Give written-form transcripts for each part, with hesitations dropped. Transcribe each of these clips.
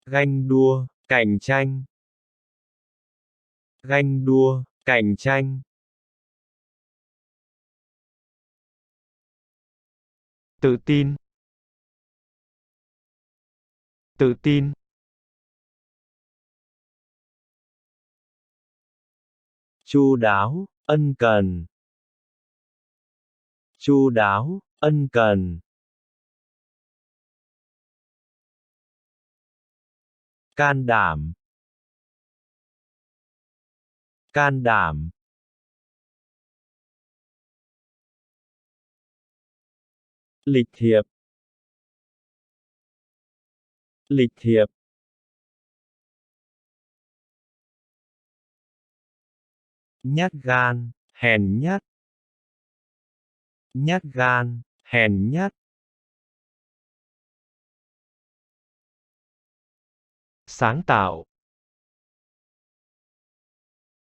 Ganh đua, cạnh tranh. Ganh đua, cạnh tranh. Tự tin. Tự tin. Chu đáo, ân cần. Chu đáo, ân cần. Can đảm. Can đảm. Lịch thiệp. Lịch thiệp. Nhát gan, hèn nhát. Nhát gan, hèn nhát. Sáng tạo.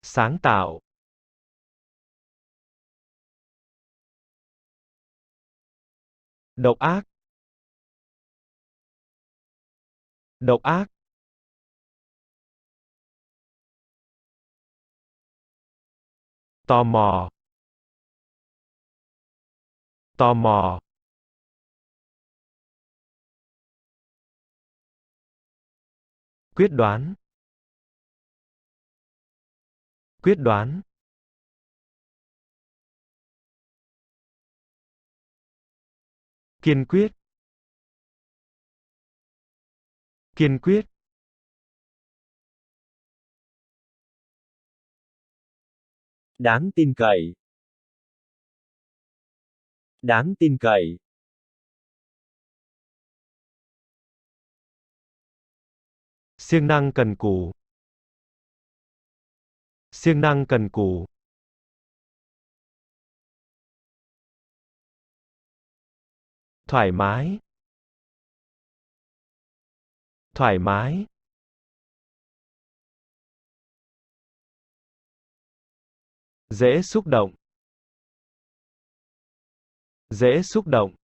Sáng tạo. Độc ác. Độc ác. Tò mò. Tò mò. Quyết đoán. Quyết đoán. Kiên quyết. Kiên quyết. Đáng tin cậy. Đáng tin cậy. Siêng năng cần cù. Siêng năng cần cù. Thoải mái. Thoải mái. Dễ xúc động. Dễ xúc động.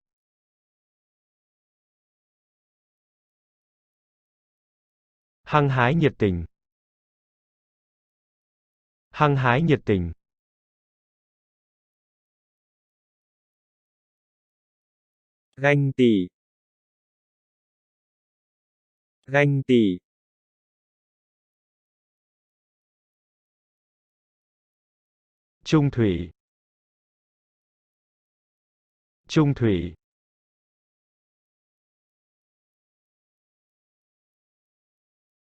Hăng hái nhiệt tình. Hăng hái nhiệt tình. Ganh tị. Ganh tị. Trung thủy. Trung thủy.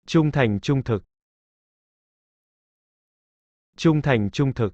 Trung thành trung thực. Trung thành trung thực.